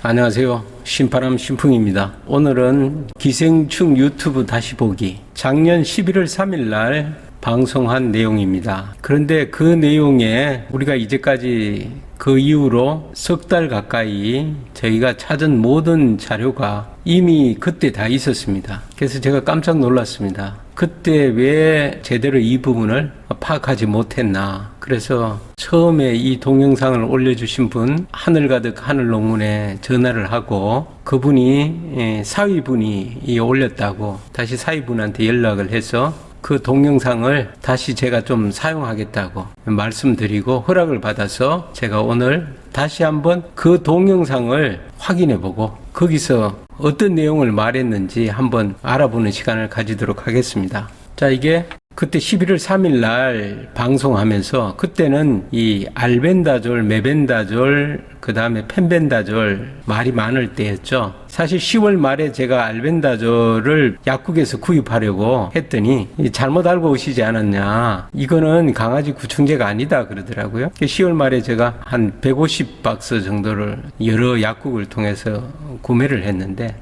안녕하세요. 신바람 신풍입니다. 오늘은 기생충 유튜브 다시 보기 작년 11월 3일 날 방송한 내용입니다. 그런데 그 내용에 우리가 이제까지 그 이후로 석 달 가까이 저희가 찾은 모든 자료가 이미 그때 다 있었습니다. 그래서 제가 깜짝 놀랐습니다. 그때 왜 제대로 이 부분을 파악하지 못했나. 그래서 처음에 이 동영상을 올려주신 분 하늘가득 하늘농문에 전화를 하고 그분이 사위분이 올렸다고 다시 사위분한테 연락을 해서 그 동영상을 다시 제가 좀 사용하겠다고 말씀드리고 허락을 받아서 제가 오늘 다시 한번 그 동영상을 확인해 보고 거기서 어떤 내용을 말했는지 한번 알아보는 시간을 가지도록 하겠습니다. 자, 이게 그때 11월 3일 날 방송하면서 그때는 이 알벤다졸, 메벤다졸, 그 다음에 펜벤다졸 말이 많을 때였죠. 사실 10월 말에 제가 알벤다졸을 약국에서 구입하려고 했더니 잘못 알고 오시지 않았냐. 이거는 강아지 구충제가 아니다 그러더라고요. 10월 말에 제가 한 150박스 정도를 여러 약국을 통해서 구매를 했는데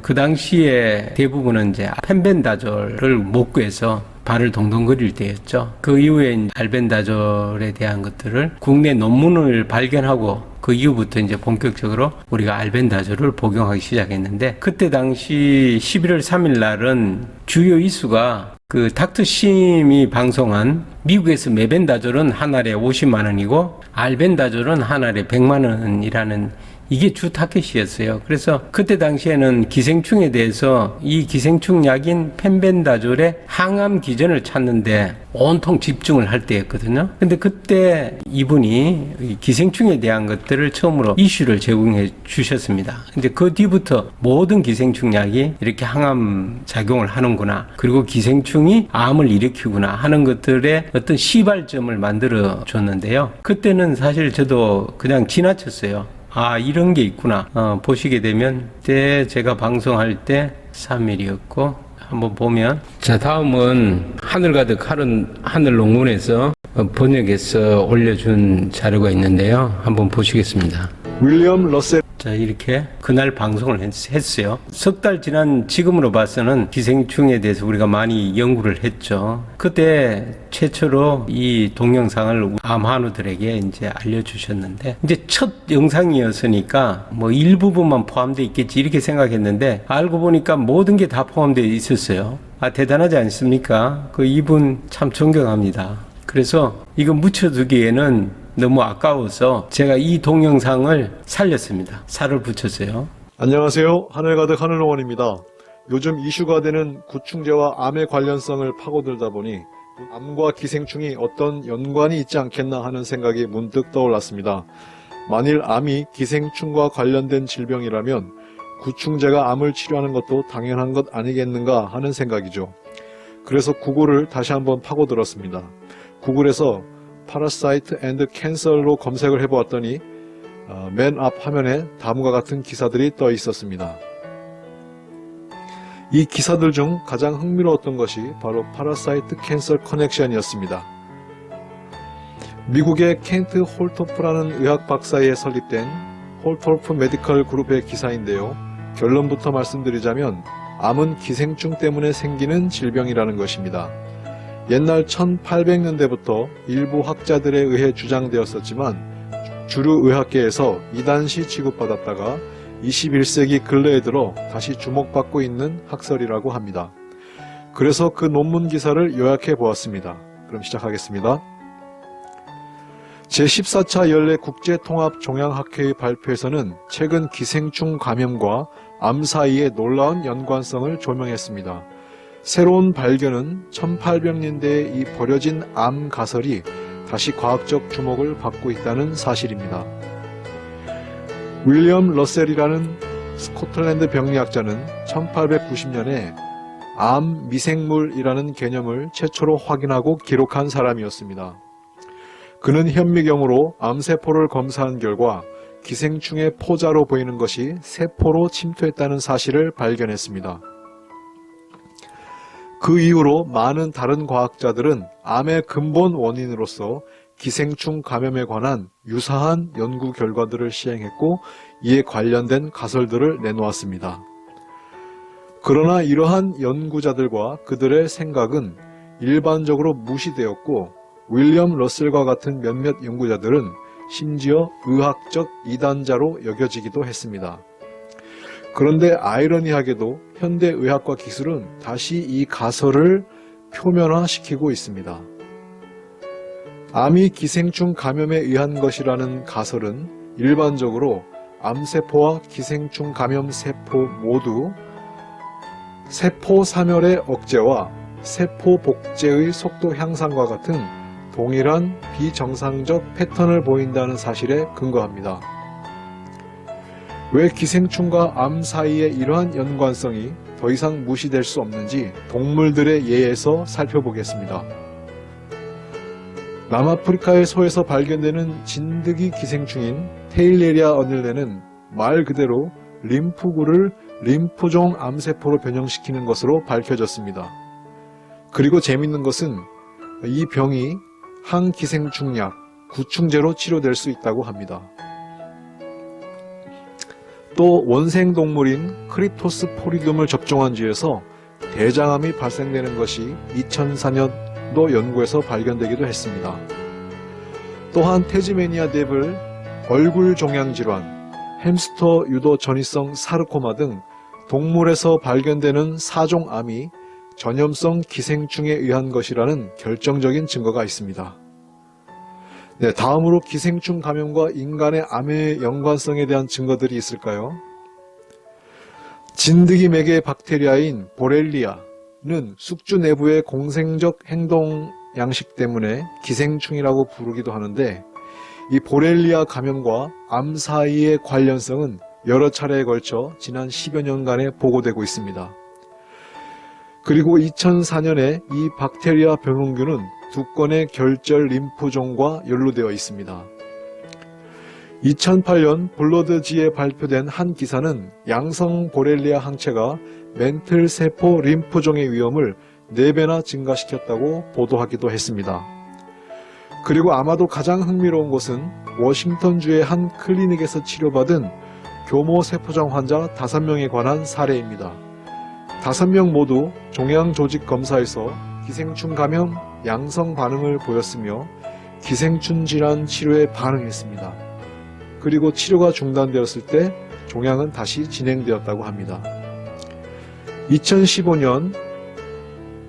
그 당시에 대부분은 이제 펜벤다졸을 못 구해서 발을 동동거릴 때였죠. 그 이후에 알벤다졸에 대한 것들을 국내 논문을 발견하고 그 이후부터 이제 본격적으로 우리가 알벤다졸을 복용하기 시작했는데 그때 당시 11월 3일 날은 주요 이슈가 그 닥터심이 방송한 미국에서 메벤다졸은 한 알에 50만 원이고 알벤다졸은 한 알에 100만 원이라는 이게 주 타켓이었어요. 그래서 그때 당시에는 기생충에 대해서 이 기생충 약인 펜벤다졸의 항암 기전을 찾는데 온통 집중을 할 때였거든요. 근데 그때 이분이 기생충에 대한 것들을 처음으로 이슈를 제공해 주셨습니다. 근데 그 뒤부터 모든 기생충 약이 이렇게 항암 작용을 하는구나. 그리고 기생충이 암을 일으키구나 하는 것들의 어떤 시발점을 만들어 줬는데요. 그때는 사실 저도 그냥 지나쳤어요. 아, 이런 게 있구나. 보시게 되면 그때 제가 방송할 때 3일이었고 한번 보면 자, 다음은 하늘가득 하늘 농문에서 번역해서 올려준 자료가 있는데요. 한번 보시겠습니다. 윌리엄 러셀. 자, 이렇게 그날 방송을 했어요. 석 달 지난 지금으로 봐서는 기생충에 대해서 우리가 많이 연구를 했죠. 그때 최초로 이 동영상을 암 환우들에게 이제 알려주셨는데 이제 첫 영상이었으니까 뭐 일부분만 포함되어 있겠지 이렇게 생각했는데 알고 보니까 모든 게 다 포함되어 있었어요. 아, 대단하지 않습니까? 그 이분 참 존경합니다. 그래서 이거 묻혀두기에는 너무 아까워서 제가 이 동영상을 살렸습니다. 살을 붙였어요. 안녕하세요. 하늘가득 하늘농원입니다. 요즘 이슈가 되는 구충제와 암의 관련성을 파고들다 보니 암과 기생충이 어떤 연관이 있지 않겠나 하는 생각이 문득 떠올랐습니다. 만일 암이 기생충과 관련된 질병이라면 구충제가 암을 치료하는 것도 당연한 것 아니겠는가 하는 생각이죠. 그래서 구글을 다시 한번 파고들었습니다. 구글에서 파라사이트 앤드 캔서로 검색을 해보았더니 맨 앞 화면에 다음과 같은 기사들이 떠 있었습니다. 이 기사들 중 가장 흥미로웠던 것이 바로 파라사이트 캔서 커넥션이었습니다. 미국의 켄트 홀토프라는 의학 박사에 설립된 홀토프 메디컬 그룹의 기사인데요. 결론부터 말씀드리자면 암은 기생충 때문에 생기는 질병이라는 것입니다. 옛날 1800년대부터 일부 학자들에 의해 주장되었었지만 주류 의학계에서 이단시 취급받았다가 21세기 근래에 들어 다시 주목받고 있는 학설이라고 합니다. 그래서 그 논문 기사를 요약해 보았습니다. 그럼 시작하겠습니다. 제14차 연례 국제통합종양학회의 발표에서는 최근 기생충 감염과 암 사이의 놀라운 연관성을 조명했습니다. 새로운 발견은 1800년대의 이 버려진 암 가설이 다시 과학적 주목을 받고 있다는 사실입니다. 윌리엄 러셀이라는 스코틀랜드 병리학자는 1890년에 암 미생물이라는 개념을 최초로 확인하고 기록한 사람이었습니다. 그는 현미경으로 암세포를 검사한 결과 기생충의 포자로 보이는 것이 세포로 침투했다는 사실을 발견했습니다. 그 이후로 많은 다른 과학자들은 암의 근본 원인으로서 기생충 감염에 관한 유사한 연구 결과들을 시행했고 이에 관련된 가설들을 내놓았습니다. 그러나 이러한 연구자들과 그들의 생각은 일반적으로 무시되었고 윌리엄 러셀과 같은 몇몇 연구자들은 심지어 의학적 이단자로 여겨지기도 했습니다. 그런데 아이러니하게도 현대의학과 기술은 다시 이 가설을 표면화시키고 있습니다. 암이 기생충 감염에 의한 것이라는 가설은 일반적으로 암세포와 기생충 감염 세포 모두 세포 사멸의 억제와 세포 복제의 속도 향상과 같은 동일한 비정상적 패턴을 보인다는 사실에 근거합니다. 왜 기생충과 암 사이의 이러한 연관성이 더 이상 무시될 수 없는지 동물들의 예에서 살펴보겠습니다. 남아프리카의 소에서 발견되는 진드기 기생충인 테일레리아 어닐레는 말 그대로 림프구를 림프종 암세포로 변형시키는 것으로 밝혀졌습니다. 그리고 재밌는 것은 이 병이 항기생충약, 구충제로 치료될 수 있다고 합니다. 또 원생동물인 크리토스포리둠을 접종한 쥐에서 대장암이 발생되는 것이 2004년도 연구에서 발견되기도 했습니다. 또한 태즈메니아 뎁을 얼굴 종양 질환, 햄스터 유도 전이성 사르코마 등 동물에서 발견되는 사종암이 전염성 기생충에 의한 것이라는 결정적인 증거가 있습니다. 네, 다음으로 기생충 감염과 인간의 암의 연관성에 대한 증거들이 있을까요? 진드기 맥의 박테리아인 보렐리아는 숙주 내부의 공생적 행동 양식 때문에 기생충이라고 부르기도 하는데 이 보렐리아 감염과 암 사이의 관련성은 여러 차례에 걸쳐 지난 10여 년간에 보고되고 있습니다. 그리고 2004년에 이 박테리아 병원균은 2건의 결절 림프종과 연루되어 있습니다. 2008년 블러드지에 발표된 한 기사는 양성 보렐리아 항체가 멘틀 세포 림프종의 위험을 4배나 증가시켰다고 보도하기도 했습니다. 그리고 아마도 가장 흥미로운 것은 워싱턴주의 한 클리닉에서 치료받은 교모 세포장 환자 5명에 관한 사례입니다. 5명 모두 종양 조직 검사에서 기생충 감염 양성 반응을 보였으며 기생충 질환 치료에 반응했습니다. 그리고 치료가 중단되었을 때 종양은 다시 진행되었다고 합니다. 2015년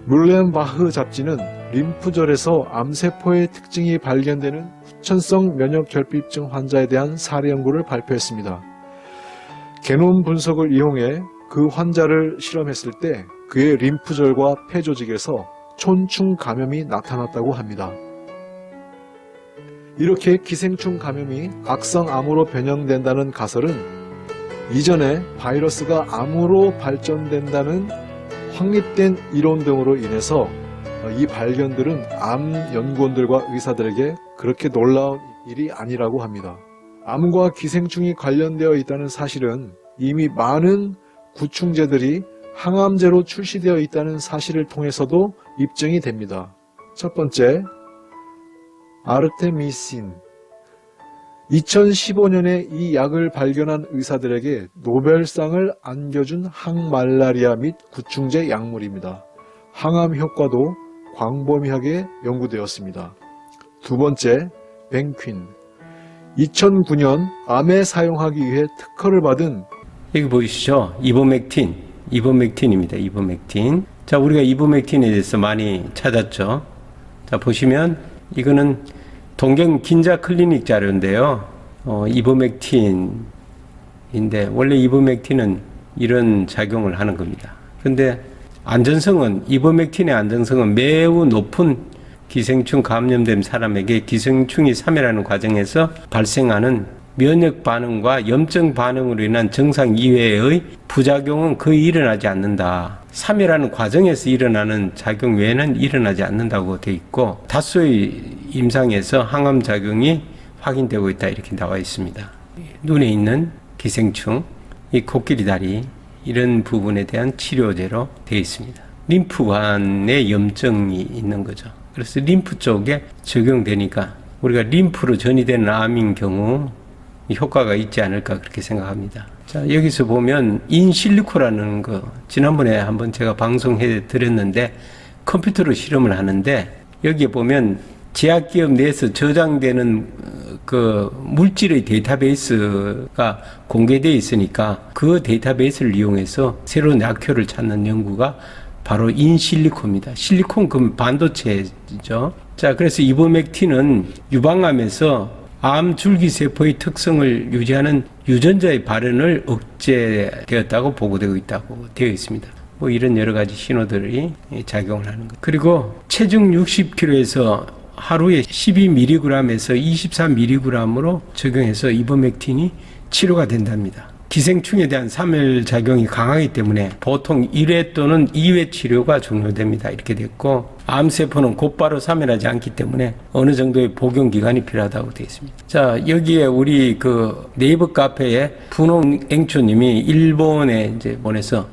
물렌바흐 잡지는 림프절에서 암세포의 특징이 발견되는 후천성 면역결핍증 환자에 대한 사례 연구를 발표했습니다. 게놈 분석을 이용해 그 환자를 실험했을 때 그의 림프절과 폐조직에서 촌충 감염이 나타났다고 합니다. 이렇게 기생충 감염이 악성암으로 변형된다는 가설은 이전에 바이러스가 암으로 발전된다는 확립된 이론 등으로 인해서 이 발견들은 암 연구원들과 의사들에게 그렇게 놀라운 일이 아니라고 합니다. 암과 기생충이 관련되어 있다는 사실은 이미 많은 구충제들이 항암제로 출시되어 있다는 사실을 통해서도 입증이 됩니다. 첫 번째, 아르테미신. 2015년에 이 약을 발견한 의사들에게 노벨상을 안겨준 항말라리아 및 구충제 약물입니다. 항암 효과도 광범위하게 연구되었습니다. 두 번째, 뱅퀸. 2009년 암에 사용하기 위해 특허를 받은 여기 보이시죠? 이보맥틴입니다. 이보맥틴. 자, 우리가 이보맥틴에 대해서 많이 찾았죠. 자, 보시면 이거는 동경 긴자 클리닉 자료인데요. 이보맥틴인데 원래 이보맥틴은 이런 작용을 하는 겁니다. 근데 이보맥틴의 안전성은 매우 높은 기생충 감염된 사람에게 기생충이 사멸하는 과정에서 발생하는 면역 반응과 염증 반응으로 인한 증상 이외의 부작용은 거의 일어나지 않는다. 사멸하는 과정에서 일어나는 작용 외에는 일어나지 않는다고 되어 있고 다수의 임상에서 항암 작용이 확인되고 있다 이렇게 나와 있습니다. 눈에 있는 기생충, 이 코끼리 다리 이런 부분에 대한 치료제로 되어 있습니다. 림프관에 염증이 있는 거죠. 그래서 림프 쪽에 적용되니까 우리가 림프로 전이되는 암인 경우 효과가 있지 않을까 그렇게 생각합니다. 자, 여기서 보면 인실리코라는 거 지난번에 한번 제가 방송해 드렸는데 컴퓨터로 실험을 하는데 여기에 보면 제약기업 내에서 저장되는 그 물질의 데이터베이스가 공개되어 있으니까 그 데이터베이스를 이용해서 새로운 약효를 찾는 연구가 바로 인실리코입니다. 실리콘 그 반도체죠. 자, 그래서 이버맥틴은 유방암에서 암 줄기세포의 특성을 유지하는 유전자의 발현을 억제되었다고 보고되고 있다고 되어 있습니다. 뭐 이런 여러 가지 신호들이 작용을 하는 것. 그리고 체중 60kg에서 하루에 12mg에서 24mg으로 적용해서 이버맥틴이 치료가 된답니다. 기생충에 대한 사멸작용이 강하기 때문에 보통 1회 또는 2회 치료가 종료됩니다. 이렇게 됐고 암세포는 곧바로 사멸하지 않기 때문에 어느 정도의 복용 기간이 필요하다고 되어 있습니다. 자, 여기에 우리 그 네이버 카페에 분홍앵초님이 일본에 이제 보내서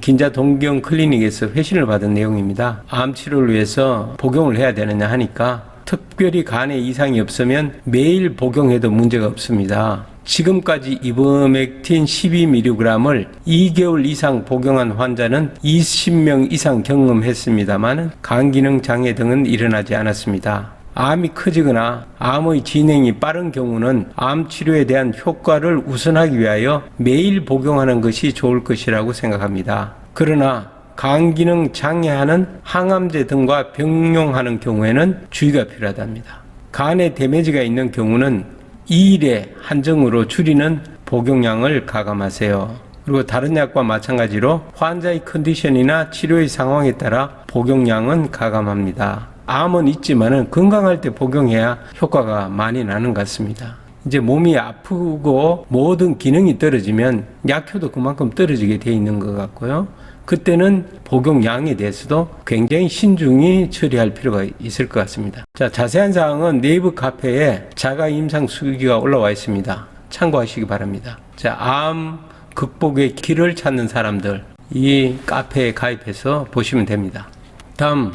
긴자 동경 클리닉에서 회신을 받은 내용입니다. 암 치료를 위해서 복용을 해야 되느냐 하니까 특별히 간에 이상이 없으면 매일 복용해도 문제가 없습니다. 지금까지 이버맥틴 12mg을 2개월 이상 복용한 환자는 20명 이상 경험했습니다만 간 기능 장애 등은 일어나지 않았습니다. 암이 커지거나 암의 진행이 빠른 경우는 암 치료에 대한 효과를 우선하기 위하여 매일 복용하는 것이 좋을 것이라고 생각합니다. 그러나 간 기능 장애하는 항암제 등과 병용하는 경우에는 주의가 필요하답니다. 간에 데미지가 있는 경우는 2일에 한정으로 줄이는 복용량을 가감하세요. 그리고 다른 약과 마찬가지로 환자의 컨디션이나 치료의 상황에 따라 복용량은 가감합니다. 암은 있지만은 건강할 때 복용해야 효과가 많이 나는 것 같습니다. 이제 몸이 아프고 모든 기능이 떨어지면 약효도 그만큼 떨어지게 돼 있는 것 같고요. 그때는 복용량에 대해서도 굉장히 신중히 처리할 필요가 있을 것 같습니다. 자, 자세한 사항은 네이버 카페에 자가 임상 수기가 올라와 있습니다. 참고하시기 바랍니다. 자, 암 극복의 길을 찾는 사람들 이 카페에 가입해서 보시면 됩니다. 다음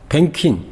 뱅퀸